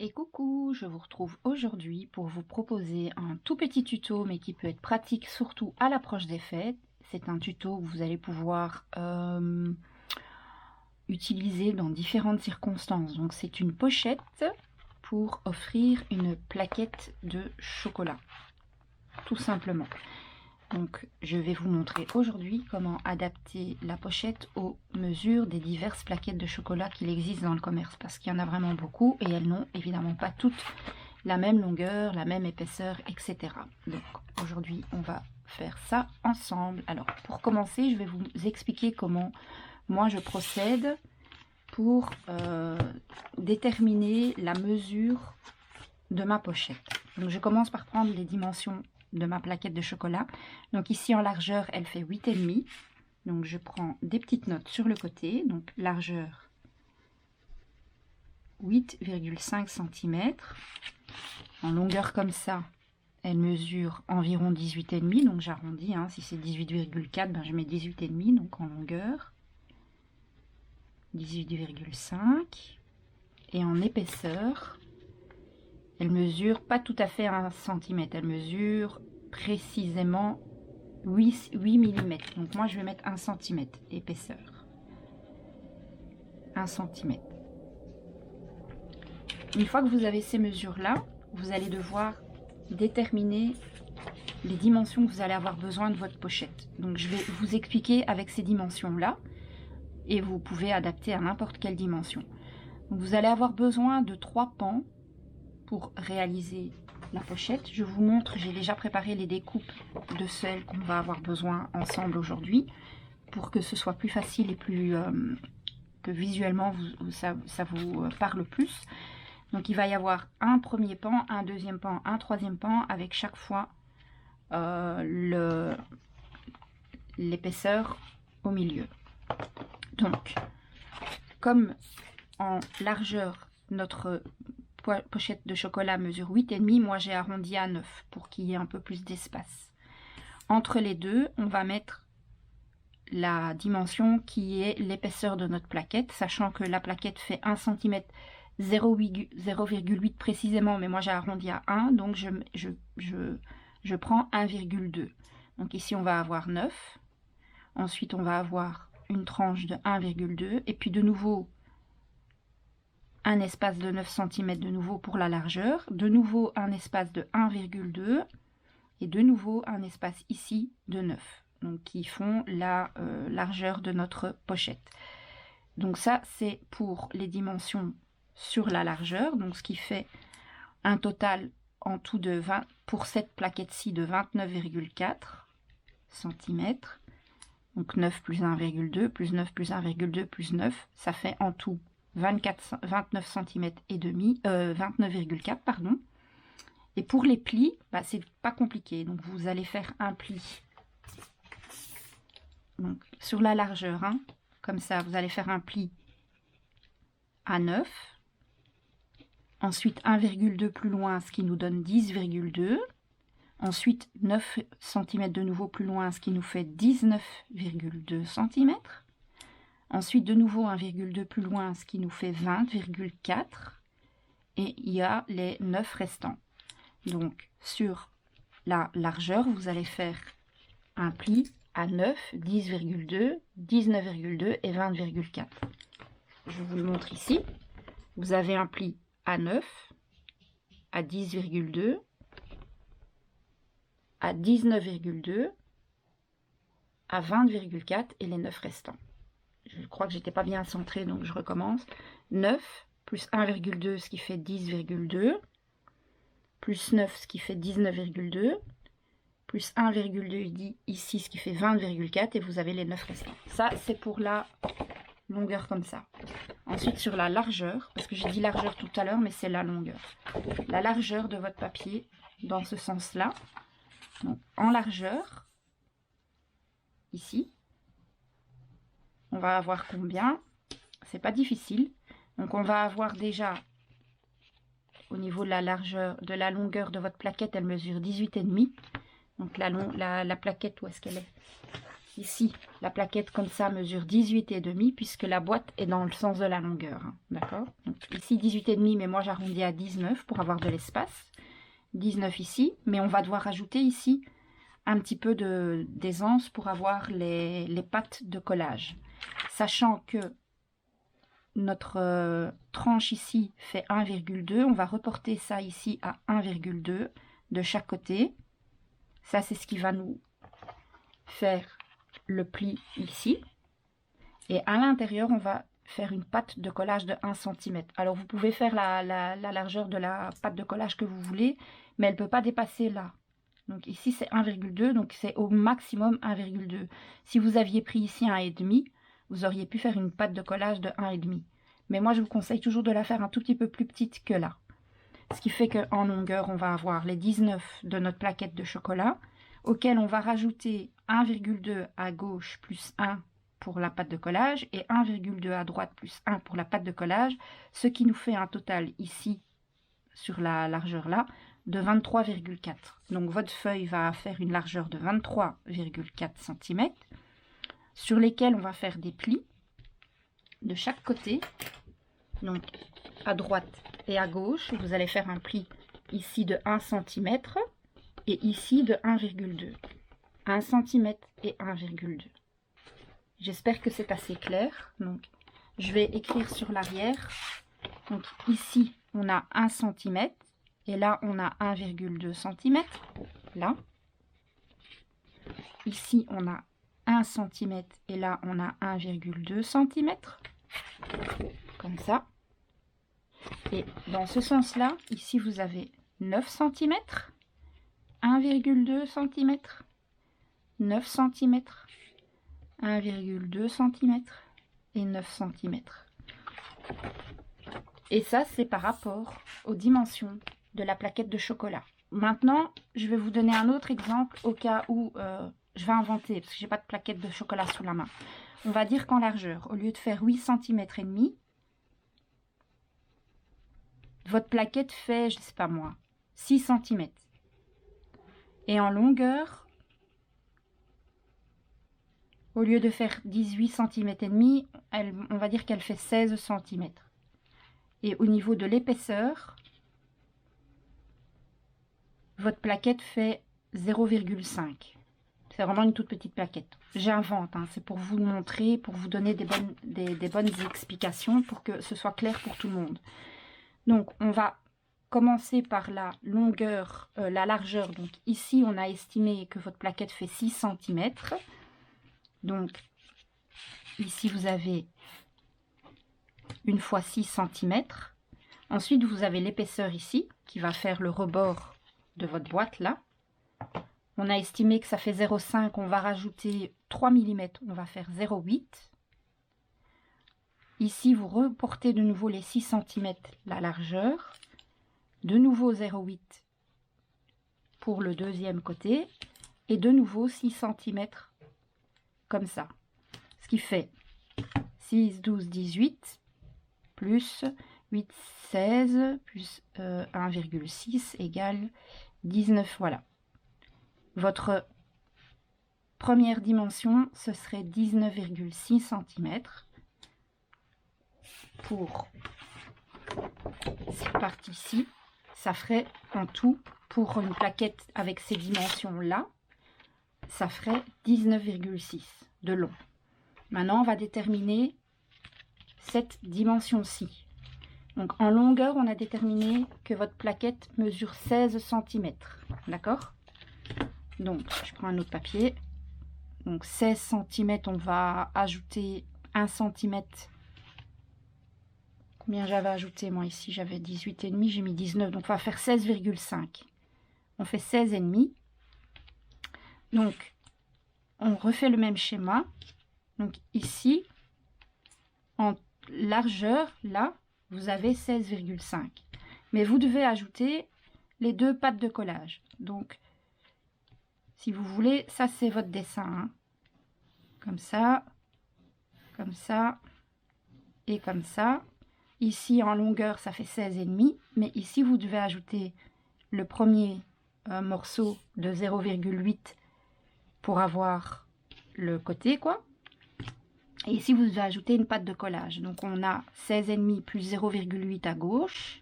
Et coucou, je vous retrouve aujourd'hui pour vous proposer un tout petit tuto mais qui peut être pratique surtout à l'approche des fêtes. C'est un tuto que vous allez pouvoir utiliser dans différentes circonstances. Donc c'est une pochette pour offrir une plaquette de chocolat, tout simplement. Donc je vais vous montrer aujourd'hui comment adapter la pochette aux mesures des diverses plaquettes de chocolat qu'il existe dans le commerce, parce qu'il y en a vraiment beaucoup et elles n'ont évidemment pas toutes la même longueur, la même épaisseur, etc. Donc aujourd'hui on va faire ça ensemble. Alors pour commencer, je vais vous expliquer comment moi je procède pour déterminer la mesure de ma pochette. Donc je commence par prendre les dimensions de ma plaquette de chocolat. Donc ici en largeur, elle fait 8,5. Donc je prends des petites notes sur le côté. Donc largeur 8,5 cm. En longueur comme ça, elle mesure environ 18,5. Donc j'arrondis. Si c'est 18,4, ben je mets 18,5. Donc en longueur 18,5. Et en épaisseur, elle mesure pas tout à fait 1 cm. Elle mesure précisément 8 mm. Donc moi je vais mettre 1 cm d'épaisseur. 1 cm. Une fois que vous avez ces mesures-là, vous allez devoir déterminer les dimensions que vous allez avoir besoin de votre pochette. Donc je vais vous expliquer avec ces dimensions-là et vous pouvez adapter à n'importe quelle dimension. Donc vous allez avoir besoin de 3 pans pour réaliser la pochette. Je vous montre, j'ai déjà préparé les découpes de celles qu'on va avoir besoin ensemble aujourd'hui pour que ce soit plus facile et plus que visuellement ça vous parle plus. Donc il va y avoir un premier pan, un deuxième pan, un troisième pan avec chaque fois l'épaisseur au milieu. Donc comme en largeur notre pochette de chocolat mesure 8,5, moi j'ai arrondi à 9 pour qu'il y ait un peu plus d'espace. Entre les deux, on va mettre la dimension qui est l'épaisseur de notre plaquette, sachant que la plaquette fait 1 cm 0,8 précisément, mais moi j'ai arrondi à 1, donc je prends 1,2. Donc ici on va avoir 9, ensuite on va avoir une tranche de 1,2, et puis de nouveau un espace de 9 cm de nouveau pour la largeur, de nouveau un espace de 1,2 et de nouveau un espace ici de 9, donc qui font la largeur de notre pochette. Donc ça c'est pour les dimensions sur la largeur, donc ce qui fait un total en tout de 20 pour cette plaquette-ci de 29,4 cm. Donc 9 plus 1,2 plus 9 plus 1,2 plus 9, ça fait en tout 29 cm et demi, 29,4 pardon. Et pour les plis, c'est pas compliqué. Donc vous allez faire un pli. Donc sur la largeur, comme ça, vous allez faire un pli à 9. Ensuite 1,2 plus loin, ce qui nous donne 10,2. Ensuite 9 cm de nouveau plus loin, ce qui nous fait 19,2 cm. Ensuite, de nouveau 1,2 plus loin, ce qui nous fait 20,4. Et il y a les 9 restants. Donc, sur la largeur, vous allez faire un pli à 9, 10,2, 19,2 et 20,4. Je vous le montre ici. Vous avez un pli à 9, à 10,2, à 19,2, à 20,4 et les 9 restants. Je crois que j'étais pas bien centrée, donc je recommence. 9 plus 1,2, ce qui fait 10,2, plus 9, ce qui fait 19,2, plus 1,2 ici, ce qui fait 20,4, et vous avez les 9 restants. Ça, c'est pour la longueur comme ça. Ensuite, sur la largeur, parce que j'ai dit largeur tout à l'heure, mais c'est la longueur. La largeur de votre papier, dans ce sens-là. Donc, en largeur, ici, on va avoir combien? C'est pas difficile. Donc on va avoir déjà au niveau de la largeur, de la longueur de votre plaquette, elle mesure 18,5. Donc la plaquette, où est-ce qu'elle est? ici, la plaquette comme ça mesure 18,5 puisque la boîte est dans le sens de la longueur. Hein, d'accord? Donc ici 18,5, mais moi j'arrondis à 19 pour avoir de l'espace. 19 ici, mais on va devoir rajouter ici un petit peu d'aisance pour avoir les pattes de collage. Sachant que notre tranche ici fait 1,2, on va reporter ça ici à 1,2 de chaque côté. Ça, c'est ce qui va nous faire le pli ici. Et à l'intérieur, on va faire une patte de collage de 1 cm. Alors, vous pouvez faire la largeur de la patte de collage que vous voulez, mais elle ne peut pas dépasser là. Donc ici, c'est 1,2, donc c'est au maximum 1,2. Si vous aviez pris ici 1,5, vous auriez pu faire une patte de collage de 1,5. Mais moi, je vous conseille toujours de la faire un tout petit peu plus petite que là. Ce qui fait qu'en longueur, on va avoir les 19 de notre plaquette de chocolat, auquel on va rajouter 1,2 à gauche plus 1 pour la pâte de collage et 1,2 à droite plus 1 pour la pâte de collage, ce qui nous fait un total ici, sur la largeur là, de 23,4. Donc votre feuille va faire une largeur de 23,4 cm, sur lesquels on va faire des plis de chaque côté. Donc à droite et à gauche, vous allez faire un pli ici de 1 cm et ici de 1,2. 1 cm et 1,2. J'espère que c'est assez clair. Donc, je vais écrire sur l'arrière. Donc ici, on a 1 cm et là, on a 1,2 cm. Là. Ici, on a 1 cm et là, on a 1,2 cm. Comme ça. Et dans ce sens-là, ici, vous avez 9 cm, 1,2 cm, 9 cm, 1,2 cm et 9 cm. Et ça, c'est par rapport aux dimensions de la plaquette de chocolat. Maintenant, je vais vous donner un autre exemple au cas où je vais inventer, parce que je n'ai pas de plaquette de chocolat sous la main. On va dire qu'en largeur, au lieu de faire 8 cm et demi, votre plaquette fait, je ne sais pas moi, 6 cm. Et en longueur, au lieu de faire 18 cm et demi, on va dire qu'elle fait 16 cm. Et au niveau de l'épaisseur, votre plaquette fait 0,5. C'est vraiment une toute petite plaquette. J'invente, hein, c'est pour vous le montrer, pour vous donner des bonnes explications, pour que ce soit clair pour tout le monde. Donc, on va commencer par la longueur, la largeur. Donc, ici, on a estimé que votre plaquette fait 6 cm. Donc, ici, vous avez une fois 6 cm. Ensuite, vous avez l'épaisseur ici, qui va faire le rebord de votre boîte, là. On a estimé que ça fait 0,5. On va rajouter 3 mm. On va faire 0,8. Ici, vous reportez de nouveau les 6 cm la largeur. De nouveau 0,8 pour le deuxième côté. Et de nouveau 6 cm comme ça. Ce qui fait 6, 12, 18 plus 8, 16 plus 1,6 égale 19. Voilà. Votre première dimension, ce serait 19,6 cm. Pour cette partie-ci, ça ferait en tout, pour une plaquette avec ces dimensions-là, ça ferait 19,6 de long. Maintenant, on va déterminer cette dimension-ci. Donc, en longueur, on a déterminé que votre plaquette mesure 16 cm. D'accord? Donc, je prends un autre papier. Donc, 16 cm, on va ajouter 1 cm. Combien j'avais ajouté, moi, ici? J'avais 18,5, j'ai mis 19. Donc, on va faire 16,5. On fait 16,5. Donc, on refait le même schéma. Donc, ici, en largeur, là, vous avez 16,5. Mais vous devez ajouter les deux pattes de collage. Donc, si vous voulez, ça, c'est votre dessin. Hein. Comme ça et comme ça. Ici, en longueur, ça fait 16,5. Mais ici, vous devez ajouter le premier morceau de 0,8 pour avoir le côté, quoi. Et ici, vous ajoutez une pâte de collage. Donc, on a 16,5 plus 0,8 à gauche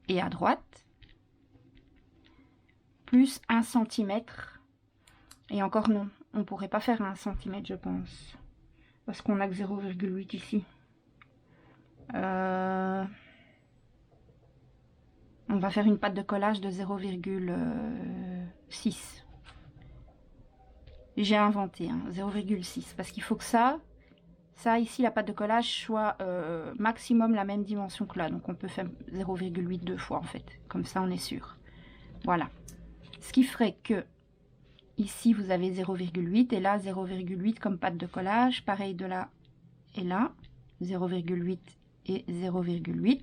et à droite, plus 1 cm. Et encore non, on ne pourrait pas faire 1 cm, je pense, parce qu'on a que 0,8 ici. On va faire une pâte de collage de 0,6. J'ai inventé, 0,6, parce qu'il faut que ça ici, la pâte de collage soit maximum la même dimension que là. Donc on peut faire 0,8 deux fois en fait. Comme ça, on est sûr. Voilà. Ce qui ferait que ici, vous avez 0,8 et là, 0,8 comme pâte de collage. Pareil de là et là. 0,8 et 0,8.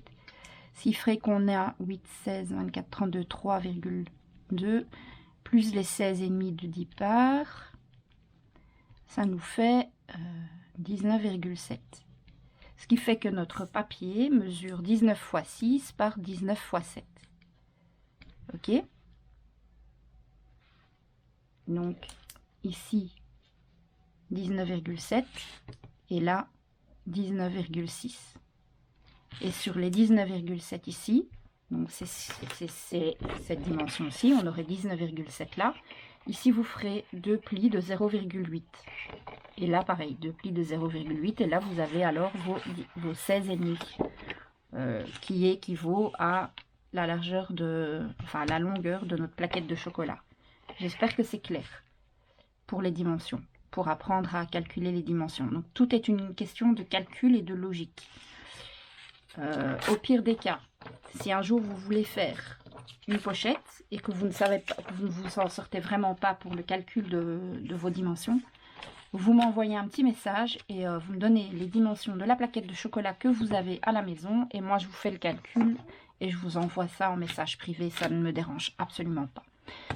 Ce qui ferait qu'on a 8, 16, 24, 32, 3,2 plus les 16,5 du départ. Ça nous fait 19,7. Ce qui fait que notre papier mesure 19 x 6 par 19 x 7. Ok? Donc, ici, 19,7 et là, 19,6. Et sur les 19,7 ici, donc c'est cette dimension-ci, on aurait 19,7 là. Ici, vous ferez 2 plis de 0,8. Et là, pareil, 2 plis de 0,8. Et là, vous avez alors vos 16,5 qui équivaut à la largeur enfin, la longueur de notre plaquette de chocolat. J'espère que c'est clair pour les dimensions, pour apprendre à calculer les dimensions. Donc, tout est une question de calcul et de logique. Au pire des cas, si un jour vous voulez faire une pochette et que vous ne savez pas, que vous ne vous en sortez vraiment pas pour le calcul de vos dimensions, vous m'envoyez un petit message et vous me donnez les dimensions de la plaquette de chocolat que vous avez à la maison et moi je vous fais le calcul et je vous envoie ça en message privé, ça ne me dérange absolument pas.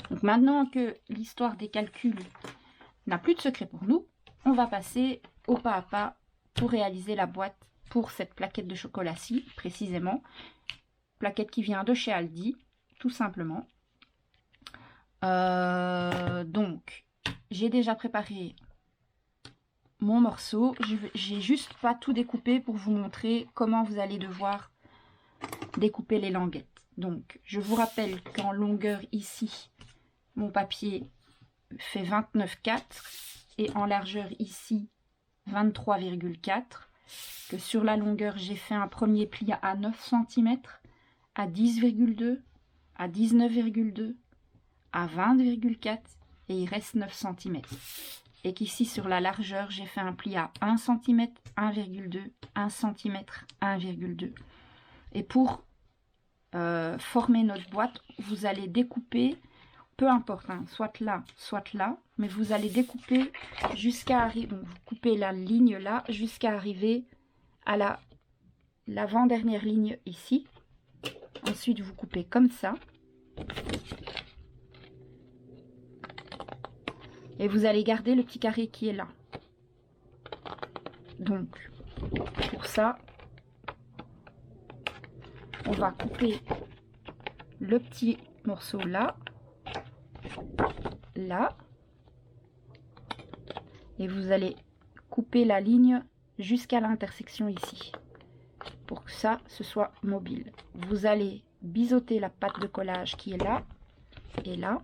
Donc maintenant que l'histoire des calculs n'a plus de secret pour nous, on va passer au pas à pas pour réaliser la boîte pour cette plaquette de chocolat-ci, précisément. Plaquette qui vient de chez Aldi, tout simplement. Donc, j'ai déjà préparé mon morceau. J'ai juste pas tout découpé pour vous montrer comment vous allez devoir découper les languettes. Donc, je vous rappelle qu'en longueur ici, mon papier fait 29,4 et en largeur ici, 23,4. Que sur la longueur, j'ai fait un premier pli à 9 cm, à 10,2, à 19,2, à 20,4 et il reste 9 cm. Et qu'ici sur la largeur, j'ai fait un pli à 1 cm, 1,2, 1 cm, 1,2. Et pour former notre boîte, vous allez découper, peu importe, soit là, mais vous allez découper jusqu'à arriver, donc vous coupez la ligne là, jusqu'à arriver à l'avant-dernière ligne ici. Ensuite, vous coupez comme ça. Et vous allez garder le petit carré qui est là. Donc, pour ça, on va couper le petit morceau là, là. Et vous allez couper la ligne jusqu'à l'intersection ici. Pour que ça, ce soit mobile. Vous allez biseauter la pâte de collage qui est là et là.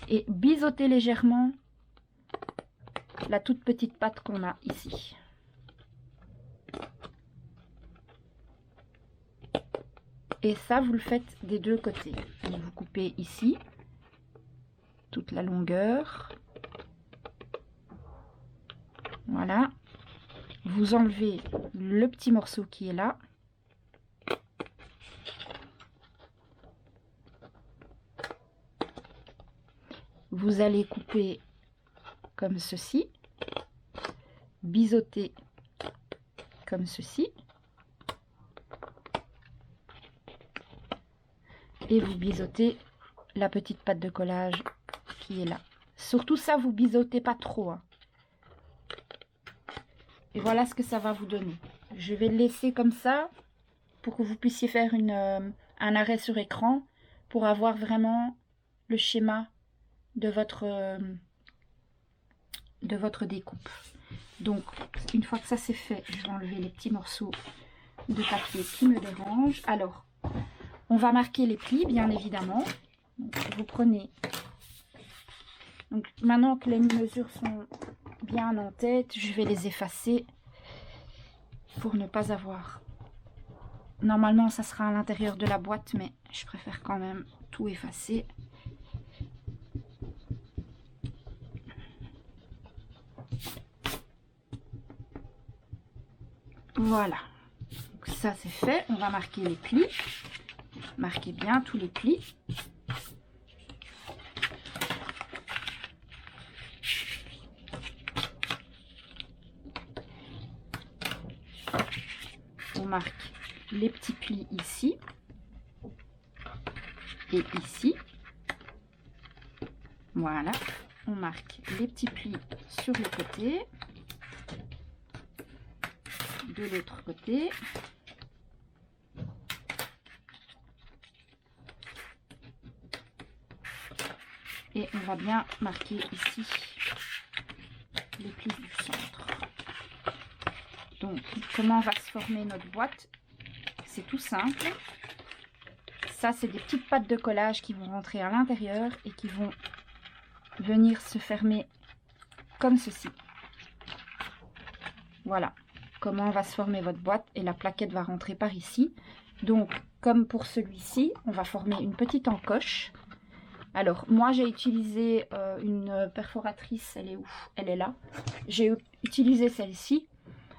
Et biseauter légèrement la toute petite pâte qu'on a ici. Et ça, vous le faites des deux côtés. Vous coupez ici toute la longueur. Voilà. Vous enlevez le petit morceau qui est là. Vous allez couper comme ceci. Biseauter comme ceci. Et vous biseautez la petite pâte de collage qui est là. Surtout ça, vous biseautez pas trop. Et voilà ce que ça va vous donner. Je vais le laisser comme ça pour que vous puissiez faire un arrêt sur écran pour avoir vraiment le schéma de votre de votre découpe. Donc, une fois que ça c'est fait, je vais enlever les petits morceaux de papier qui me dérangent. Alors, on va marquer les plis, bien évidemment. Donc, vous prenez... Donc, maintenant que les mesures sont bien en tête, je vais les effacer pour ne pas avoir... Normalement, ça sera à l'intérieur de la boîte, mais je préfère quand même tout effacer. Voilà. Donc, ça, c'est fait. On va marquer les plis. Marquez bien tous les plis. On marque les petits plis ici et ici. Voilà. On marque les petits plis sur le côté. De l'autre côté. Et on va bien marquer ici les plis du centre. Donc, comment va se former notre boîte? C'est tout simple. Ça, c'est des petites pattes de collage qui vont rentrer à l'intérieur et qui vont venir se fermer comme ceci. Voilà comment va se former votre boîte et la plaquette va rentrer par ici. Donc, comme pour celui-ci, on va former une petite encoche. Alors, moi, j'ai utilisé une perforatrice. Elle est où? Elle est là. J'ai utilisé celle-ci.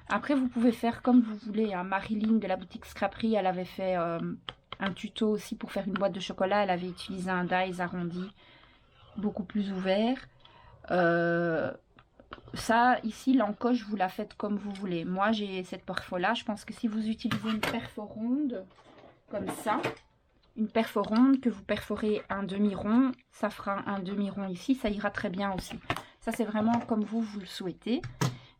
Après, vous pouvez faire comme vous voulez. Hein. Marilyn de la boutique Scraperie, elle avait fait un tuto aussi pour faire une boîte de chocolat. Elle avait utilisé un dies arrondi, beaucoup plus ouvert. Ça, ici, l'encoche, vous la faites comme vous voulez. Moi, j'ai cette perfo-là. Je pense que si vous utilisez une perfo ronde, comme ça, une perfo ronde, que vous perforez un demi-rond, ça fera un demi-rond ici. Ça ira très bien aussi. Ça, c'est vraiment comme vous le souhaitez.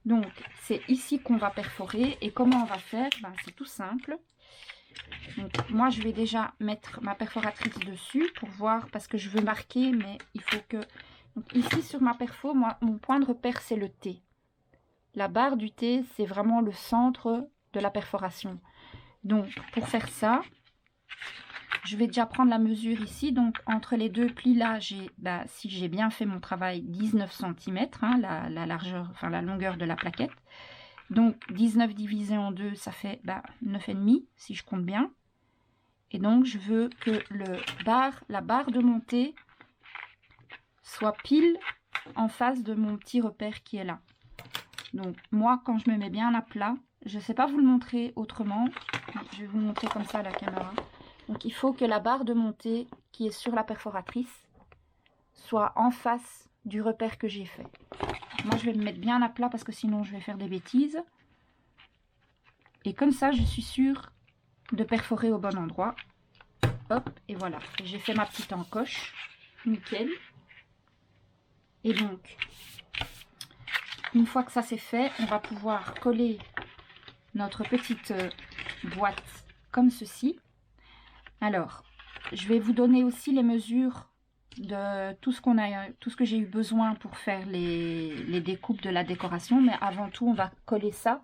Donc, c'est ici qu'on va perforer. Et comment on va faire? Ben, c'est tout simple. Donc, moi, je vais déjà mettre ma perforatrice dessus pour voir, parce que je veux marquer, mais il faut que... Donc, ici, sur ma perfo, moi, mon point de repère, c'est le T. La barre du T, c'est vraiment le centre de la perforation. Donc, pour faire ça, je vais déjà prendre la mesure ici. Donc, entre les deux plis là, j'ai, bah, si j'ai bien fait mon travail, 19 cm, hein, la largeur, enfin la longueur de la plaquette. Donc, 19 divisé en 2, ça fait 9,5 si je compte bien. Et donc, je veux que la barre de montée soit pile en face de mon petit repère qui est là. Donc, moi, quand je me mets bien à plat, je ne sais pas vous le montrer autrement. Je vais vous le montrer comme ça à la caméra. Donc, il faut que la barre de montée qui est sur la perforatrice soit en face du repère que j'ai fait. Moi, je vais me mettre bien à plat parce que sinon, je vais faire des bêtises. Et comme ça, je suis sûre de perforer au bon endroit. Hop, et voilà. J'ai fait ma petite encoche. Nickel. Et donc, une fois que ça c'est fait, on va pouvoir coller notre petite boîte comme ceci. Alors, je vais vous donner aussi les mesures de tout ce que j'ai eu besoin pour faire les découpes de la décoration. Mais avant tout, on va coller ça.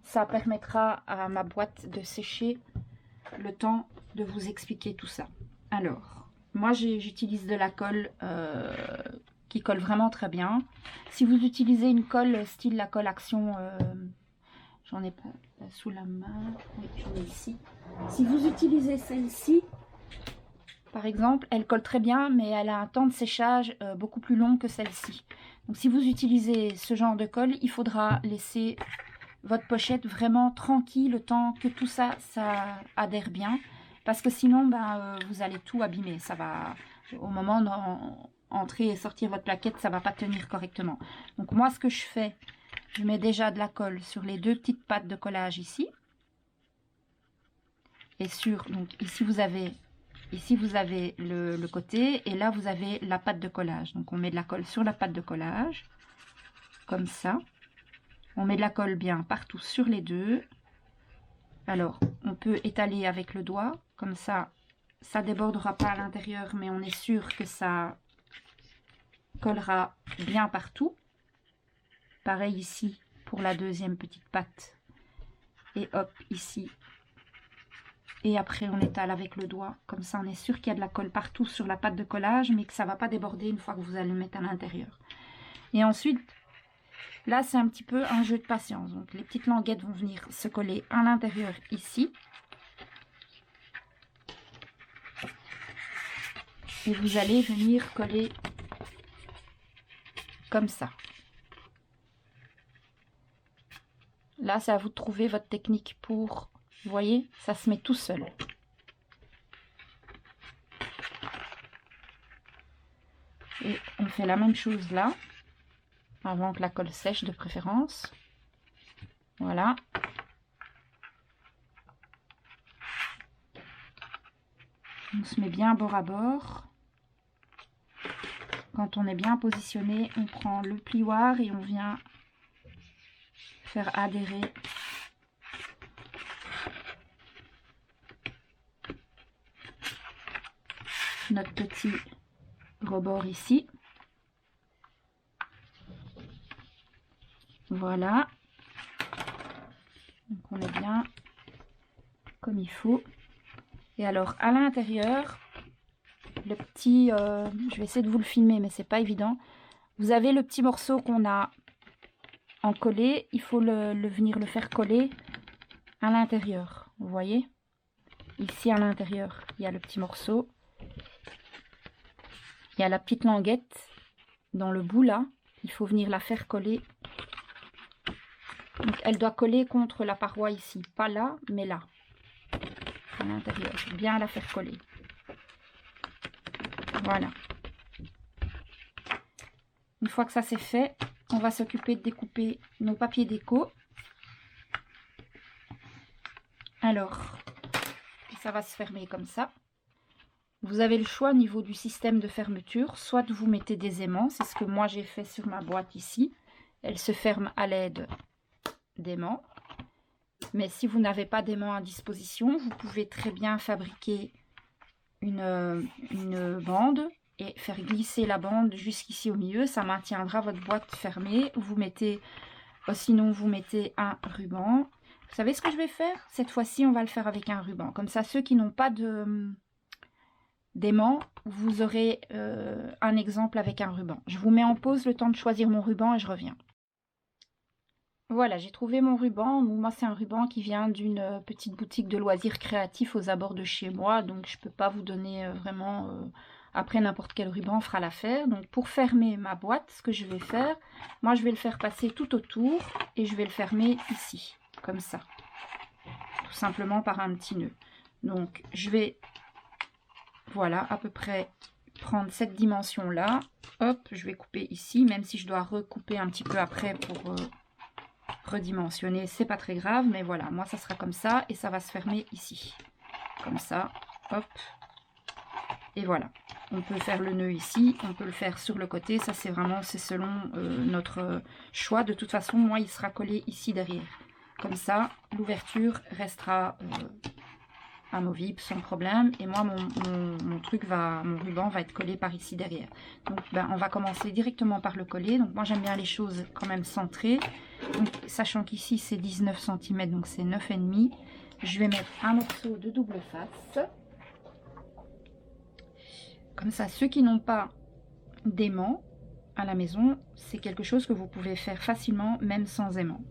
Ça permettra à ma boîte de sécher le temps de vous expliquer tout ça. Alors, moi j'utilise de la colle qui colle vraiment très bien. Si vous utilisez une colle style la colle Action, j'en ai pas là sous la main, oui, j'en ai ici. Si vous utilisez celle-ci, par exemple, elle colle très bien, mais elle a un temps de séchage beaucoup plus long que celle-ci. Donc si vous utilisez ce genre de colle, il faudra laisser votre pochette vraiment tranquille le temps que tout ça adhère bien. Parce que sinon, vous allez tout abîmer. Ça va, au moment d'entrer et sortir votre plaquette, ça ne va pas tenir correctement. Donc moi, ce que je fais, je mets déjà de la colle sur les deux petites pattes de collage ici. Et donc ici vous avez le côté et là vous avez la patte de collage. Donc on met de la colle sur la patte de collage, comme ça. On met de la colle bien partout sur les deux. Alors, on peut étaler avec le doigt, comme ça, ça ne débordera pas à l'intérieur, mais on est sûr que ça collera bien partout. Pareil ici pour la deuxième petite patte. Et hop, ici. Et après, on étale avec le doigt. Comme ça, on est sûr qu'il y a de la colle partout sur la pâte de collage, mais que ça ne va pas déborder une fois que vous allez le mettre à l'intérieur. Et ensuite, là, c'est un petit peu un jeu de patience. Donc, les petites languettes vont venir se coller à l'intérieur ici. Et vous allez venir coller comme ça. Là, c'est à vous de trouver votre technique pour... Vous voyez, ça se met tout seul. Et on fait la même chose là, avant que la colle sèche de préférence. Voilà. On se met bien bord à bord. Quand on est bien positionné, on prend le plioir et on vient faire adhérer notre petit rebord ici. Voilà. Donc on est bien comme il faut. Et alors à l'intérieur, le petit, je vais essayer de vous le filmer, mais c'est pas évident. Vous avez le petit morceau qu'on a en collé, il faut venir le faire coller à l'intérieur. Vous voyez? Ici à l'intérieur, il y a le petit morceau. Il y a la petite languette dans le bout là. Il faut venir la faire coller. Donc, elle doit coller contre la paroi ici. Pas là, mais là. À l'intérieur. Bien la faire coller. Voilà. Une fois que ça c'est fait, on va s'occuper de découper nos papiers déco. Alors, ça va se fermer comme ça. Vous avez le choix au niveau du système de fermeture. Soit vous mettez des aimants. C'est ce que moi j'ai fait sur ma boîte ici. Elle se ferme à l'aide d'aimants. Mais si vous n'avez pas d'aimants à disposition, vous pouvez très bien fabriquer une bande et faire glisser la bande jusqu'ici au milieu. Ça maintiendra votre boîte fermée. Vous mettez, sinon vous mettez un ruban. Vous savez ce que je vais faire? Cette fois-ci, on va le faire avec un ruban. Comme ça, ceux qui n'ont pas d'aimant, vous aurez un exemple avec un ruban. Je vous mets en pause le temps de choisir mon ruban et je reviens. Voilà, j'ai trouvé mon ruban. Moi, c'est un ruban qui vient d'une petite boutique de loisirs créatifs aux abords de chez moi. Donc, je ne peux pas vous donner vraiment... après, n'importe quel ruban fera l'affaire. Donc, pour fermer ma boîte, ce que je vais faire, moi, je vais le faire passer tout autour et je vais le fermer ici, comme ça. Tout simplement par un petit nœud. Donc, je vais... Voilà, à peu près prendre cette dimension-là. Hop, je vais couper ici, même si je dois recouper un petit peu après pour redimensionner. C'est pas très grave, mais voilà, moi ça sera comme ça et ça va se fermer ici. Comme ça, hop. Et voilà. On peut faire le nœud ici, on peut le faire sur le côté. Ça, c'est vraiment, c'est selon notre choix. De toute façon, moi, il sera collé ici derrière. Comme ça, l'ouverture restera... amovible sans problème, et moi mon ruban va être collé par ici derrière. Donc ben, on va commencer directement par le coller. Donc moi j'aime bien les choses quand même centrées. Donc, sachant qu'ici c'est 19 cm, donc c'est 9,5. Je vais mettre un morceau de double face. Comme ça, ceux qui n'ont pas d'aimant à la maison, c'est quelque chose que vous pouvez faire facilement, même sans aimant.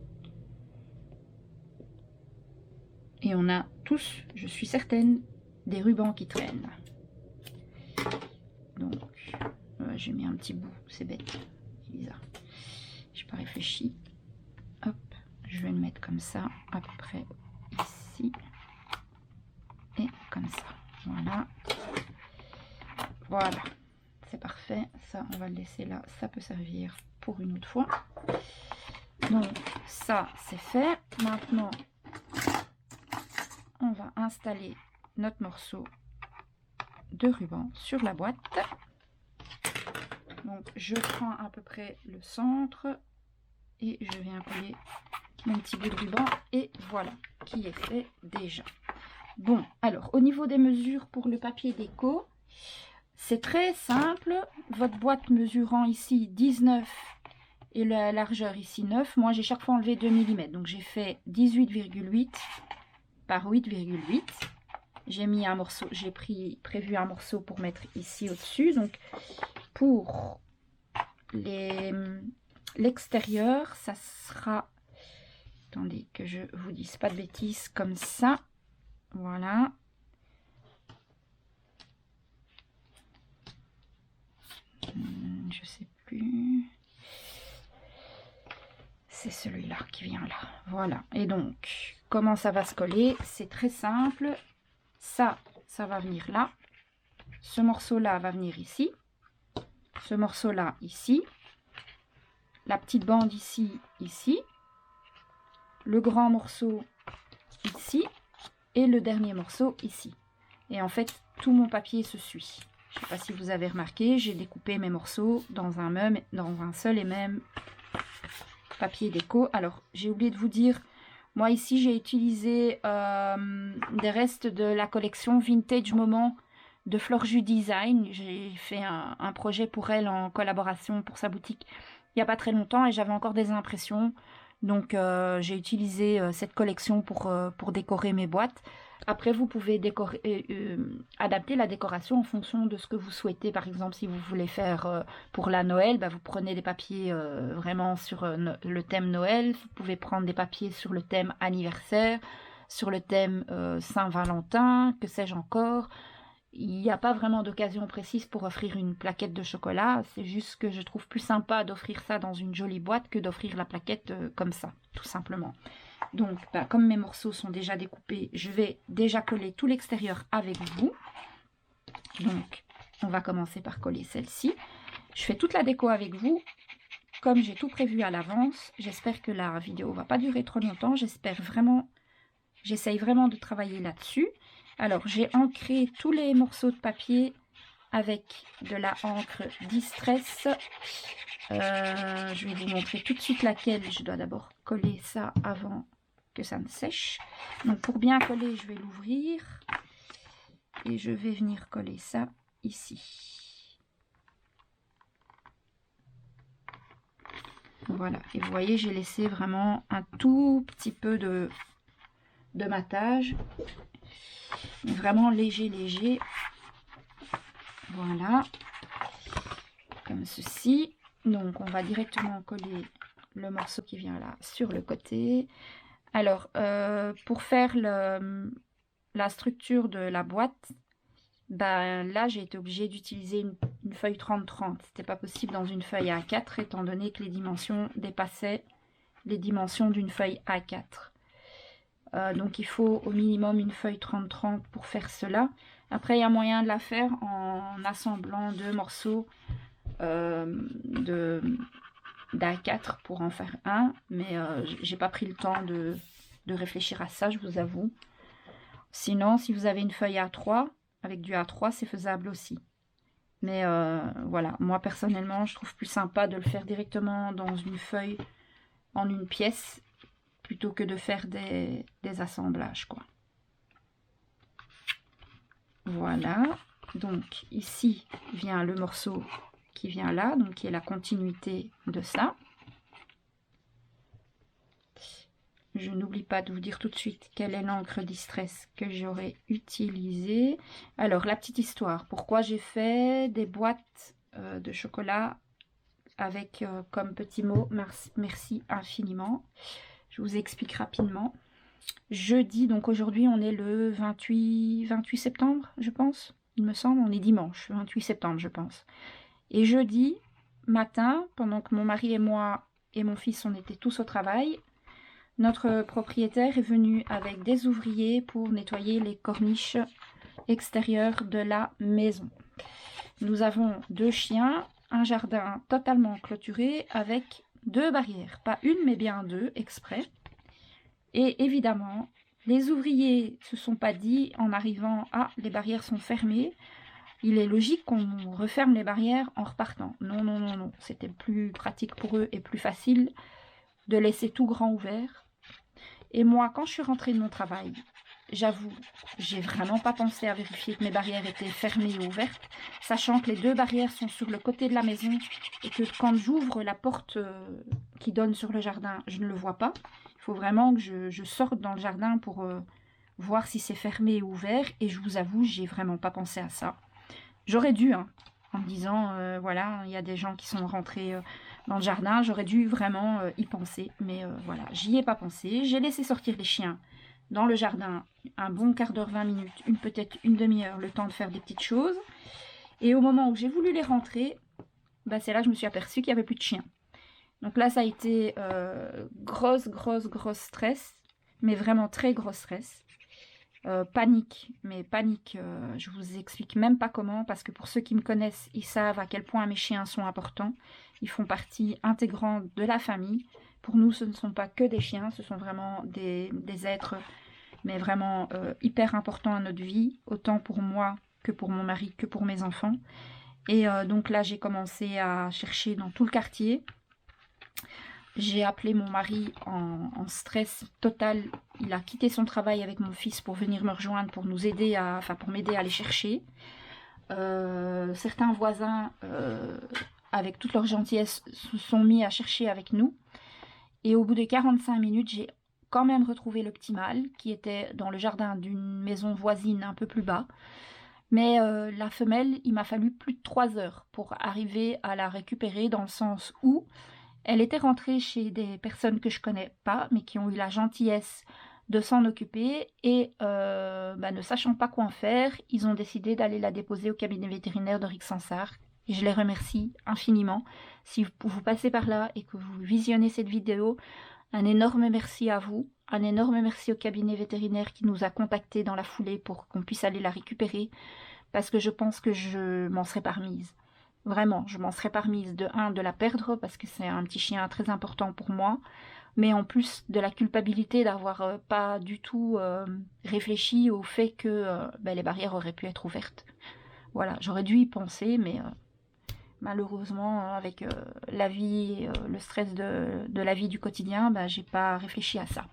Et on a tous, je suis certaine, des rubans qui traînent. Donc, j'ai mis un petit bout, c'est bête, c'est bizarre. Je n'ai pas réfléchi. Hop, je vais le mettre comme ça, à peu près ici. Et comme ça, voilà. Voilà, c'est parfait. Ça, on va le laisser là, ça peut servir pour une autre fois. Donc, ça, c'est fait. Maintenant... on va installer notre morceau de ruban sur la boîte. Donc je prends à peu près le centre et je viens coller mon petit bout de ruban et voilà, qui est fait déjà. Bon, alors au niveau des mesures pour le papier déco, c'est très simple. Votre boîte mesurant ici 19 et la largeur ici 9. Moi, j'ai chaque fois enlevé 2 mm. Donc, j'ai fait 18,8 par 8,8. J'ai mis un morceau, j'ai prévu un morceau pour mettre ici au-dessus. Donc, pour l'extérieur, ça sera... Attendez que je vous dise pas de bêtises, comme ça. Voilà. Je sais plus. C'est celui-là qui vient là. Voilà. Et donc, comment ça va se coller? C'est très simple. Ça va venir là. Ce morceau-là va venir ici. Ce morceau-là, ici. La petite bande ici, ici. Le grand morceau ici. Et le dernier morceau ici. Et en fait, tout mon papier se suit. Je ne sais pas si vous avez remarqué, j'ai découpé mes morceaux dans un seul et même papier déco. Alors, j'ai oublié de vous dire, moi ici, j'ai utilisé des restes de la collection Vintage Moment de Florju Design. J'ai fait un projet pour elle en collaboration pour sa boutique il n'y a pas très longtemps et j'avais encore des impressions. Donc, j'ai utilisé cette collection pour décorer mes boîtes. Après, vous pouvez adapter la décoration en fonction de ce que vous souhaitez. Par exemple, si vous voulez faire pour la Noël, bah, vous prenez des papiers vraiment sur le thème Noël. Vous pouvez prendre des papiers sur le thème anniversaire, sur le thème Saint-Valentin, que sais-je encore. Il n'y a pas vraiment d'occasion précise pour offrir une plaquette de chocolat. C'est juste que je trouve plus sympa d'offrir ça dans une jolie boîte que d'offrir la plaquette comme ça, tout simplement. Donc, bah, comme mes morceaux sont déjà découpés, je vais déjà coller tout l'extérieur avec vous. Donc, on va commencer par coller celle-ci. Je fais toute la déco avec vous. Comme j'ai tout prévu à l'avance, j'espère que la vidéo ne va pas durer trop longtemps. J'essaye vraiment de travailler là-dessus. Alors, j'ai ancré tous les morceaux de papier avec de la encre Distress. Je vais vous montrer tout de suite laquelle. Je dois d'abord coller ça avant que ça ne sèche. Donc, pour bien coller, je vais l'ouvrir. Et je vais venir coller ça ici. Voilà. Et vous voyez, j'ai laissé vraiment un tout petit peu de matage. Vraiment léger, léger. Voilà. Comme ceci. Donc, on va directement coller le morceau qui vient là sur le côté. Alors, pour faire la structure de la boîte, ben, là, j'ai été obligée d'utiliser une feuille 30-30. C'était pas possible dans une feuille A4, étant donné que les dimensions dépassaient les dimensions d'une feuille A4. Donc il faut au minimum une feuille 30-30 pour faire cela. Après, il y a moyen de la faire en assemblant deux morceaux d'A4 pour en faire un. Mais j'ai pas pris le temps de réfléchir à ça, je vous avoue. Sinon, si vous avez une feuille A3, avec du A3, c'est faisable aussi. Mais voilà, moi personnellement, je trouve plus sympa de le faire directement dans une feuille en une pièce plutôt que de faire des assemblages, quoi. Voilà. Donc, ici vient le morceau qui vient là, donc qui est la continuité de ça. Je n'oublie pas de vous dire tout de suite quelle est l'encre Distress que j'aurais utilisée. Alors, la petite histoire. Pourquoi j'ai fait des boîtes de chocolat avec comme petit mot « Merci infiniment ». Je vous explique rapidement. Jeudi, donc aujourd'hui, on est le 28 septembre, je pense. Il me semble, on est dimanche, 28 septembre, je pense. Et jeudi matin, pendant que mon mari et moi et mon fils, on était tous au travail, notre propriétaire est venu avec des ouvriers pour nettoyer les corniches extérieures de la maison. Nous avons 2 chiens, un jardin totalement clôturé avec 2 barrières. Pas une, mais bien 2 exprès. Et évidemment, les ouvriers se sont pas dit en arrivant « Ah, les barrières sont fermées ». Il est logique qu'on referme les barrières en repartant. Non, non, non, non. C'était plus pratique pour eux et plus facile de laisser tout grand ouvert. Et moi, quand je suis rentrée de mon travail, j'avoue, j'ai vraiment pas pensé à vérifier que mes barrières étaient fermées ou ouvertes, sachant que les 2 barrières sont sur le côté de la maison et que quand j'ouvre la porte qui donne sur le jardin, je ne le vois pas. Il faut vraiment que je sorte dans le jardin pour voir si c'est fermé ou ouvert, et je vous avoue, j'ai vraiment pas pensé à ça. J'aurais dû, hein, en me disant, voilà, il y a des gens qui sont rentrés dans le jardin, j'aurais dû vraiment y penser, mais voilà, j'y ai pas pensé. J'ai laissé sortir les chiens dans le jardin un bon quart d'heure, 20 minutes, peut-être une demi-heure, le temps de faire des petites choses. Et au moment où j'ai voulu les rentrer, bah, c'est là que je me suis aperçue qu'il n'y avait plus de chiens. Donc là, ça a été grosse stress, mais vraiment très gros stress. Panique, mais panique, je vous explique même pas comment, parce que pour ceux qui me connaissent, ils savent à quel point mes chiens sont importants. Ils font partie intégrante de la famille. Pour nous, ce ne sont pas que des chiens, ce sont vraiment des êtres, mais vraiment hyper importants à notre vie, autant pour moi que pour mon mari, que pour mes enfants. Et donc là, j'ai commencé à chercher dans tout le quartier. J'ai appelé mon mari en stress total. Il a quitté son travail avec mon fils pour venir me rejoindre, pour nous aider pour m'aider à les chercher. Certains voisins, avec toute leur gentillesse, se sont mis à chercher avec nous. Et au bout de 45 minutes, j'ai quand même retrouvé le petit mâle qui était dans le jardin d'une maison voisine un peu plus bas. Mais la femelle, il m'a fallu plus de 3 heures pour arriver à la récupérer, dans le sens où elle était rentrée chez des personnes que je connais pas, mais qui ont eu la gentillesse de s'en occuper. Et ne sachant pas quoi en faire, ils ont décidé d'aller la déposer au cabinet vétérinaire de Rixensart. Et je les remercie infiniment. Si vous passez par là et que vous visionnez cette vidéo, un énorme merci à vous. Un énorme merci au cabinet vétérinaire qui nous a contactés dans la foulée pour qu'on puisse aller la récupérer. Parce que je pense que je m'en serais pas remise. Vraiment, je m'en serais pas remise de la perdre, parce que c'est un petit chien très important pour moi, mais en plus de la culpabilité d'avoir pas du tout réfléchi au fait que les barrières auraient pu être ouvertes. Voilà, j'aurais dû y penser, mais malheureusement, avec la vie, le stress de la vie du quotidien, j'ai pas réfléchi à ça.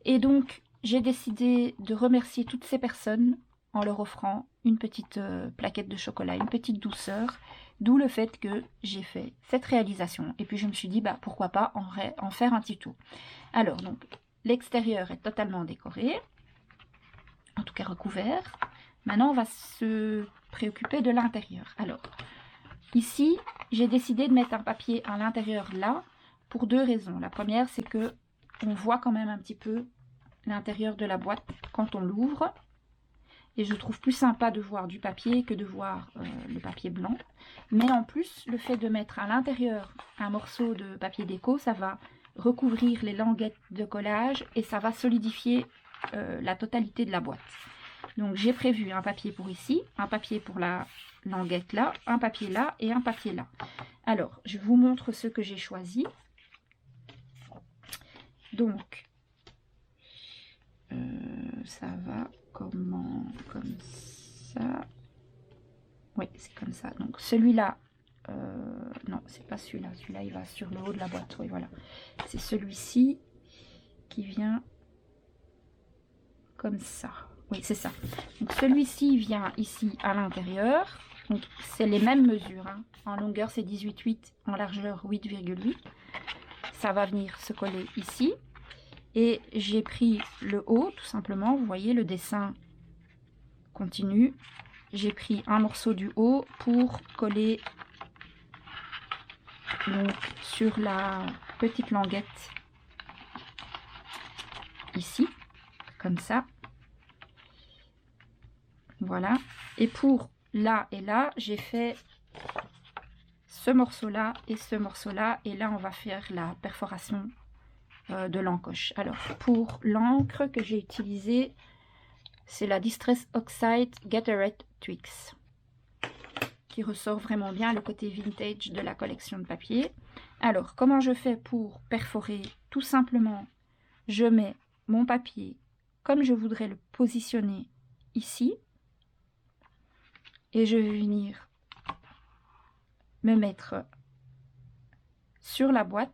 Et donc, j'ai décidé de remercier toutes ces personnes en leur offrant une petite plaquette de chocolat, une petite douceur, d'où le fait que j'ai fait cette réalisation. Et puis je me suis dit, pourquoi pas en faire un tuto. Alors, donc, l'extérieur est totalement décoré, en tout cas recouvert. Maintenant, on va se préoccuper de l'intérieur. Alors, ici, j'ai décidé de mettre un papier à l'intérieur là, pour 2 raisons. La première, c'est que on voit quand même un petit peu l'intérieur de la boîte quand on l'ouvre. Et je trouve plus sympa de voir du papier que de voir le papier blanc. Mais en plus, le fait de mettre à l'intérieur un morceau de papier déco, ça va recouvrir les languettes de collage et ça va solidifier la totalité de la boîte. Donc j'ai prévu un papier pour ici, un papier pour la languette là, un papier là et un papier là. Alors, je vous montre ce que j'ai choisi. Donc, ça va comme ça. Oui, c'est comme ça. Donc celui-là, non, c'est pas celui-là. Celui-là, il va sur le haut de la boîte. Oui, voilà. C'est celui-ci qui vient comme ça. Oui, c'est ça. Donc celui-ci vient ici à l'intérieur. Donc c'est les mêmes mesures. Hein. En longueur, c'est 18,8. En largeur, 8,8. Ça va venir se coller ici. Et j'ai pris le haut, tout simplement. Vous voyez, le dessin continue. J'ai pris un morceau du haut pour coller donc sur la petite languette ici, comme ça. Voilà. Et pour là et là, j'ai fait ce morceau-là et ce morceau-là. Et là, on va faire la perforation de l'encoche. Alors, pour l'encre que j'ai utilisée, c'est la Distress Oxide Gatorade Twix, qui ressort vraiment bien le côté vintage de la collection de papier. Alors, comment je fais pour perforer? Tout simplement, je mets mon papier comme je voudrais le positionner ici. Et je vais venir me mettre sur la boîte.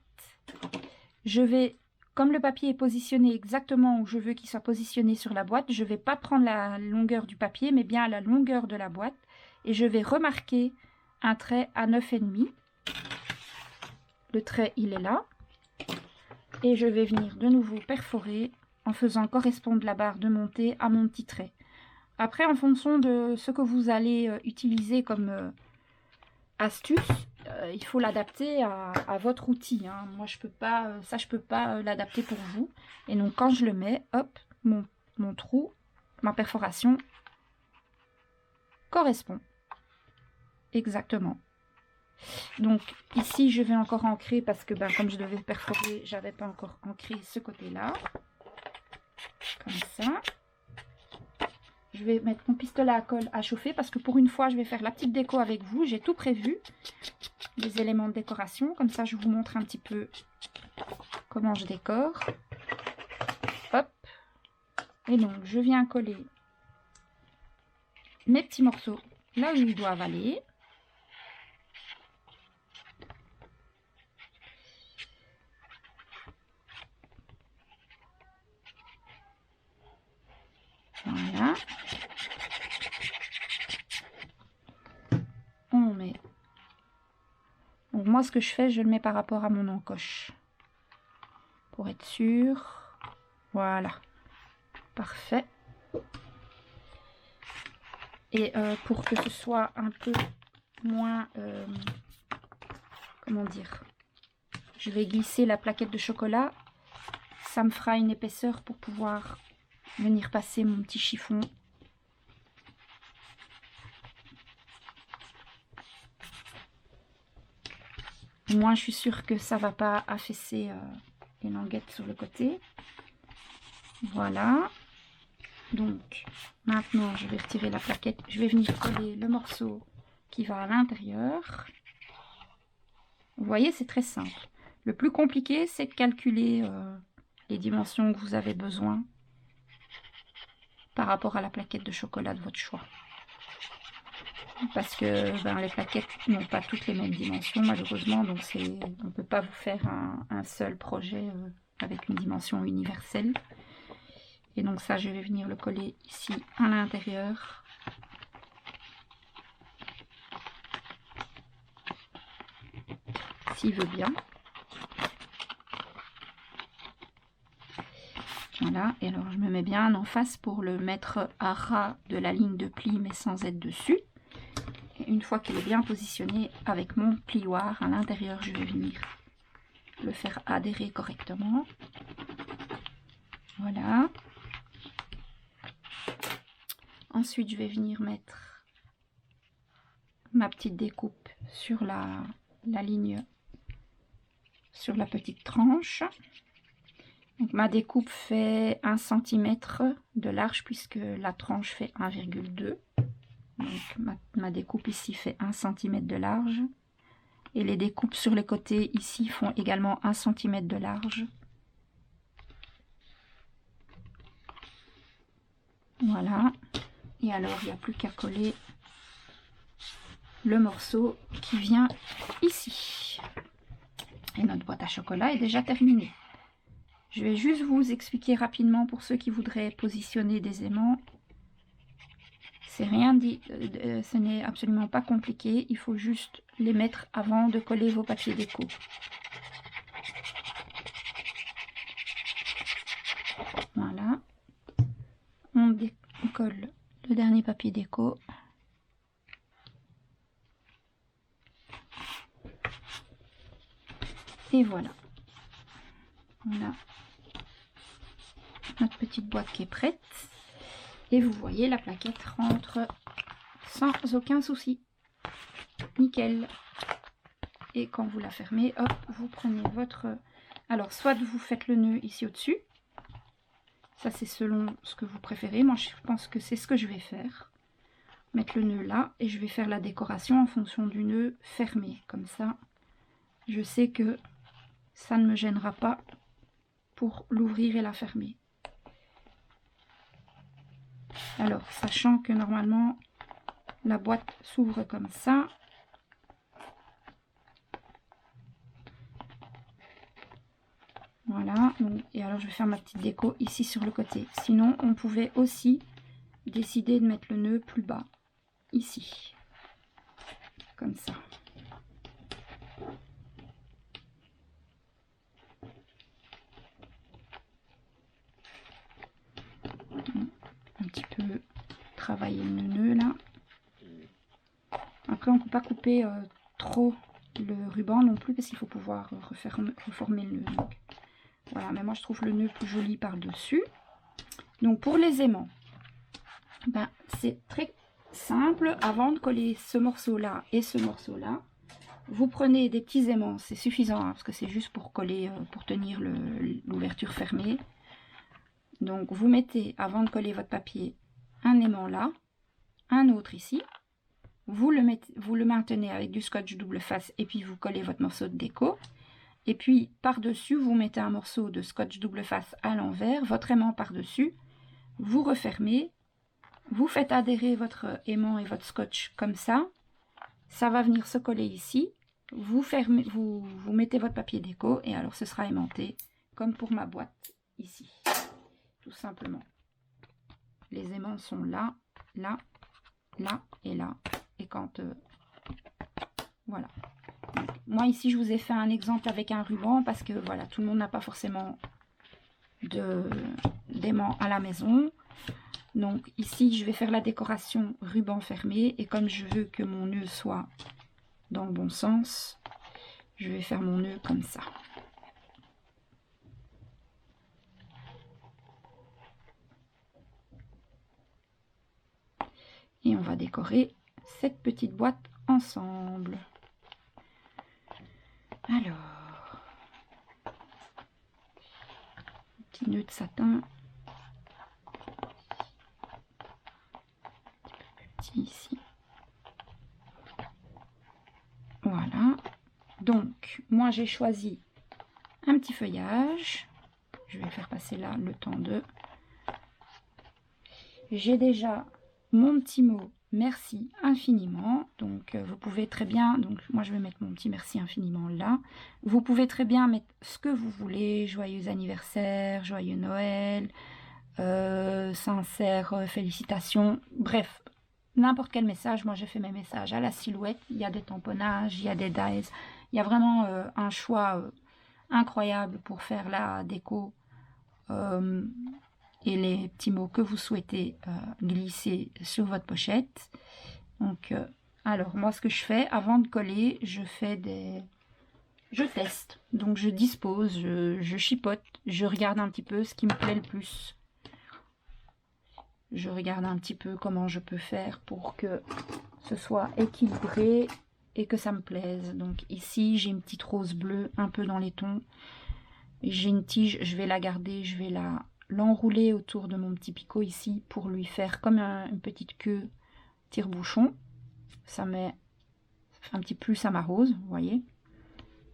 Je vais comme le papier est positionné exactement où je veux qu'il soit positionné sur la boîte, je ne vais pas prendre la longueur du papier, mais bien la longueur de la boîte. Et je vais remarquer un trait à 9,5. Le trait, il est là. Et je vais venir de nouveau perforer en faisant correspondre la barre de montée à mon petit trait. Après, en fonction de ce que vous allez utiliser comme astuce, il faut l'adapter à votre outil. Hein. Moi, je peux pas, je peux pas l'adapter pour vous. Et donc, quand je le mets, hop, mon trou, ma perforation correspond exactement. Donc, ici, je vais encore ancrer parce que, comme je devais perforer, j'avais pas encore ancré ce côté-là. Comme ça. Je vais mettre mon pistolet à colle à chauffer parce que pour une fois, je vais faire la petite déco avec vous. J'ai tout prévu, des éléments de décoration. Comme ça, je vous montre un petit peu comment je décore. Hop. Et donc, je viens coller mes petits morceaux là où ils doivent aller. Voilà. On met. Donc moi, ce que je fais, je le mets par rapport à mon encoche. Pour être sûr. Voilà. Parfait. Et pour que ce soit un peu moins... comment dire? Je vais glisser la plaquette de chocolat. Ça me fera une épaisseur pour pouvoir venir passer mon petit chiffon. Au moins, je suis sûre que ça ne va pas affaisser les languettes sur le côté. Voilà. Donc, maintenant, je vais retirer la plaquette. Je vais venir coller le morceau qui va à l'intérieur. Vous voyez, c'est très simple. Le plus compliqué, c'est de calculer les dimensions que vous avez besoin par rapport à la plaquette de chocolat de votre choix. Parce que les plaquettes n'ont pas toutes les mêmes dimensions, malheureusement. Donc, on ne peut pas vous faire un seul projet avec une dimension universelle. Et donc ça, je vais venir le coller ici à l'intérieur. S'il veut bien. Voilà, et alors je me mets bien en face pour le mettre à ras de la ligne de pli, mais sans être dessus. Et une fois qu'il est bien positionné avec mon plioir à l'intérieur, je vais venir le faire adhérer correctement. Voilà. Ensuite, je vais venir mettre ma petite découpe sur la ligne, sur la petite tranche. Donc, ma découpe fait 1 cm de large puisque la tranche fait 1,2. Donc ma découpe ici fait 1 cm de large. Et les découpes sur les côtés ici font également 1 cm de large. Voilà. Et alors, il n'y a plus qu'à coller le morceau qui vient ici. Et notre boîte à chocolat est déjà terminée. Je vais juste vous expliquer rapidement pour ceux qui voudraient positionner des aimants. C'est rien dit, ce n'est absolument pas compliqué. Il faut juste les mettre avant de coller vos papiers déco. Voilà. On décolle le dernier papier déco. Et voilà. Voilà. Notre petite boîte qui est prête. Et vous voyez, la plaquette rentre sans aucun souci. Nickel. Et quand vous la fermez, hop, vous prenez votre... Alors, soit vous faites le nœud ici au-dessus. Ça, c'est selon ce que vous préférez. Moi, je pense que c'est ce que je vais faire. Mettre le nœud là. Et je vais faire la décoration en fonction du nœud fermé. Comme ça, je sais que ça ne me gênera pas pour l'ouvrir et la fermer. Alors, sachant que normalement, la boîte s'ouvre comme ça. Voilà. Donc, et alors je vais faire ma petite déco ici sur le côté. Sinon, on pouvait aussi décider de mettre le nœud plus bas, ici. Comme ça. Un petit peu travailler le nœud là. Après, on ne peut pas couper trop le ruban non plus parce qu'il faut pouvoir reformer le nœud. Donc, voilà, mais moi je trouve le nœud plus joli par-dessus. Donc pour les aimants, ben, c'est très simple. Avant de coller ce morceau-là et ce morceau-là, vous prenez des petits aimants, c'est suffisant hein, parce que c'est juste pour coller, pour tenir l'ouverture fermée. Donc vous mettez, avant de coller votre papier, un aimant là, un autre ici. Vous le maintenez avec du scotch double face et puis vous collez votre morceau de déco. Et puis par-dessus, vous mettez un morceau de scotch double face à l'envers, votre aimant par-dessus. Vous refermez, vous faites adhérer votre aimant et votre scotch comme ça. Ça va venir se coller ici. Vous fermez, vous mettez votre papier déco et alors ce sera aimanté comme pour ma boîte ici. Tout simplement. Les aimants sont là, là, là et là. Et quand voilà. Donc, moi ici je vous ai fait un exemple avec un ruban parce que voilà, tout le monde n'a pas forcément d'aimant à la maison. Donc ici je vais faire la décoration ruban fermé et comme je veux que mon nœud soit dans le bon sens, je vais faire mon nœud comme ça. Et on va décorer cette petite boîte ensemble. Alors, petit nœud de satin, un petit peu plus petit ici. Voilà. Donc, moi j'ai choisi un petit feuillage. Je vais faire passer là le temps de. J'ai déjà mon petit mot merci infiniment, donc vous pouvez très bien, donc moi je vais mettre mon petit merci infiniment là, vous pouvez très bien mettre ce que vous voulez, joyeux anniversaire, joyeux Noël, sincères félicitations, bref, n'importe quel message. Moi j'ai fait mes messages à la silhouette, il y a des tamponnages, il y a des dies, il y a vraiment un choix incroyable pour faire la déco et les petits mots que vous souhaitez glisser sur votre pochette. Donc, alors moi ce que je fais avant de coller, je teste. Donc je dispose, je chipote, je regarde un petit peu ce qui me plaît le plus. Je regarde un petit peu comment je peux faire pour que ce soit équilibré et que ça me plaise. Donc ici j'ai une petite rose bleue un peu dans les tons. J'ai une tige, je vais la garder, je vais l'enrouler autour de mon petit picot ici pour lui faire comme une petite queue tire-bouchon. Ça fait un petit plus à ma rose, vous voyez.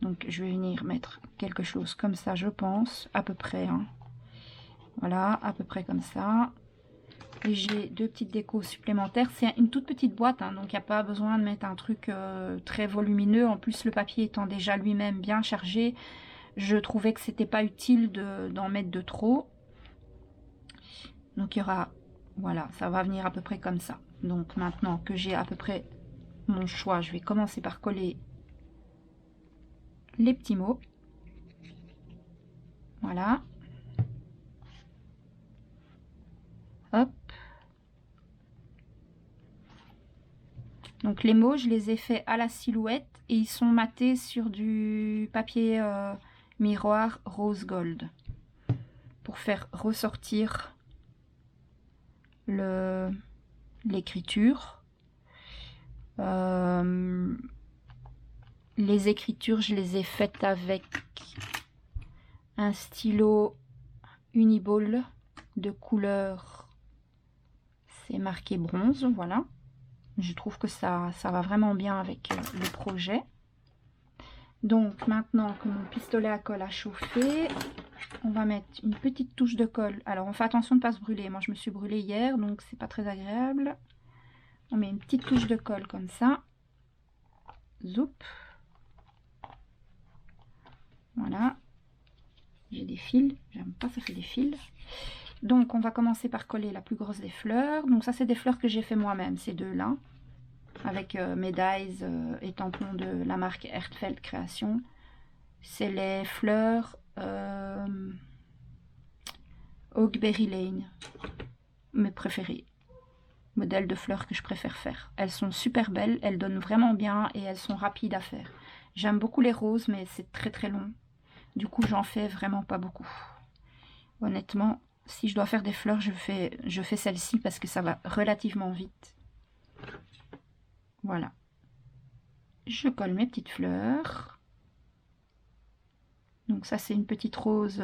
Donc je vais venir mettre quelque chose comme ça, je pense, à peu près. Hein. Voilà, à peu près comme ça. Et j'ai deux petites décos supplémentaires. C'est une toute petite boîte, hein, donc il n'y a pas besoin de mettre un truc très volumineux. En plus, le papier étant déjà lui-même bien chargé, je trouvais que c'était pas utile d'en mettre de trop. Donc il y aura, voilà, ça va venir à peu près comme ça. Donc maintenant que j'ai à peu près mon choix, je vais commencer par coller les petits mots. Voilà. Hop. Donc les mots, je les ai faits à la silhouette et ils sont matés sur du papier miroir rose gold pour faire ressortir l'écriture. Les écritures, je les ai faites avec un stylo Uniball de couleur, c'est marqué bronze, voilà. Je trouve que ça va vraiment bien avec le projet. Donc maintenant que mon pistolet à colle a chauffé, on va mettre une petite touche de colle. Alors on fait attention de ne pas se brûler. Moi je me suis brûlée hier, donc c'est pas très agréable. On met une petite touche de colle comme ça. Zoup. Voilà. J'ai des fils, j'aime pas, ça fait des fils. Donc on va commencer par coller la plus grosse des fleurs. Donc ça c'est des fleurs que j'ai fait moi-même, ces deux-là. Avec médailles et tampons de la marque Hertfeld Création. C'est les fleurs Oakberry Lane, mes préférées. Modèle de fleurs que je préfère faire. Elles sont super belles, elles donnent vraiment bien et elles sont rapides à faire. J'aime beaucoup les roses, mais c'est très très long. Du coup, j'en fais vraiment pas beaucoup. Honnêtement, si je dois faire des fleurs, je fais celle-ci parce que ça va relativement vite. Voilà. Je colle mes petites fleurs. Donc ça, c'est une petite rose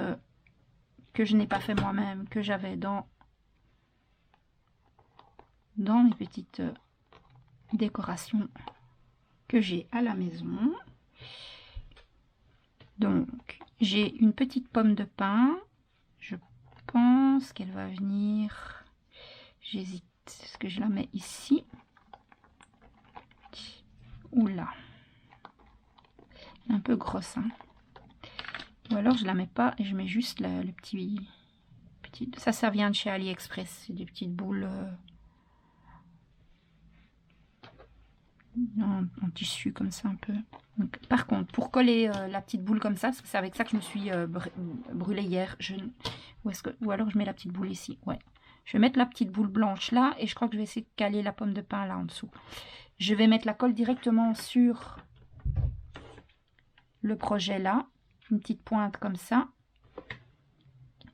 que je n'ai pas fait moi-même, que j'avais dans mes petites décorations que j'ai à la maison. Donc, j'ai une petite pomme de pin. Je pense qu'elle va venir... J'hésite. Est-ce que je la mets ici? Oula. Un peu grosse, hein. Ou alors je la mets pas et je mets juste le petit... Ça vient de chez AliExpress. C'est des petites boules... en tissu comme ça un peu. Donc, par contre, pour coller la petite boule comme ça, parce que c'est avec ça que je me suis brûlée hier, ou alors je mets la petite boule ici, ouais. Je vais mettre la petite boule blanche là, et je crois que je vais essayer de caler la pomme de pin là en dessous. Je vais mettre la colle directement sur le projet là, une petite pointe comme ça.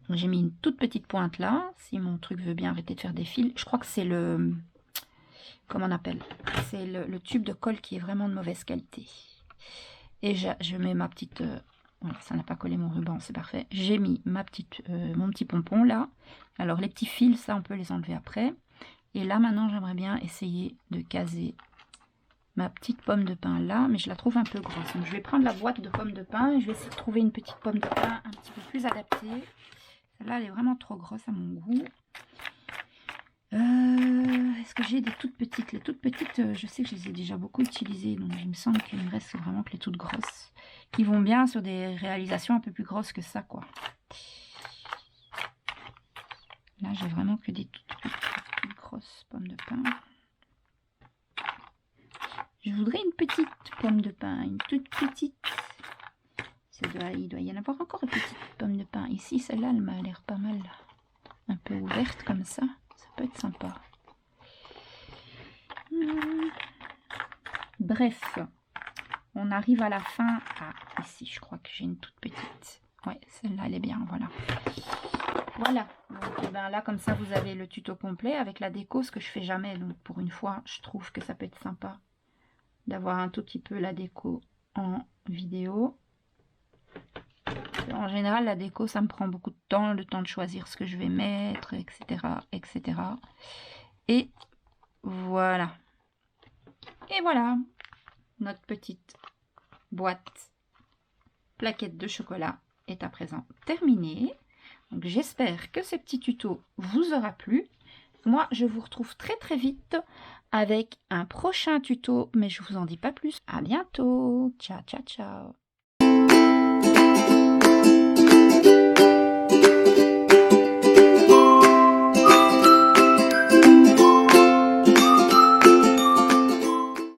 J'ai mis une toute petite pointe là, si mon truc veut bien arrêter de faire des fils. Je crois que c'est le... Comment on appelle? C'est le tube de colle qui est vraiment de mauvaise qualité. Et je mets ma petite... voilà, ça n'a pas collé mon ruban, c'est parfait. J'ai mis mon petit pompon là. Alors les petits fils, ça on peut les enlever après. Et là maintenant j'aimerais bien essayer de caser ma petite pomme de pin là. Mais je la trouve un peu grosse. Donc je vais prendre la boîte de pommes de pin et je vais essayer de trouver une petite pomme de pin un petit peu plus adaptée. Celle-là elle est vraiment trop grosse à mon goût. Est-ce que j'ai des toutes petites? Les toutes petites, je sais que je les ai déjà beaucoup utilisées, donc il me semble qu'il me reste vraiment que les toutes grosses, qui vont bien sur des réalisations un peu plus grosses que ça, quoi. Là, j'ai vraiment que des toutes grosses pommes de pin. Je voudrais une petite pomme de pin, une toute petite. Il doit y en avoir encore une petite pomme de pin. Ici, celle-là, elle m'a l'air pas mal, un peu ouverte comme ça. Ça peut être sympa. Bref, on arrive à la fin. Ah, ici, je crois que j'ai une toute petite. Ouais, celle-là, elle est bien, voilà. Voilà. Donc, ben là, comme ça, vous avez le tuto complet avec la déco, ce que je fais jamais. Donc, pour une fois, je trouve que ça peut être sympa d'avoir un tout petit peu la déco en vidéo. En général, la déco, ça me prend beaucoup de temps, le temps de choisir ce que je vais mettre, etc., etc. Et voilà. Et voilà, notre petite boîte plaquette de chocolat est à présent terminée. Donc j'espère que ce petit tuto vous aura plu. Moi, je vous retrouve très très vite avec un prochain tuto, mais je vous en dis pas plus. À bientôt. Ciao, ciao, ciao.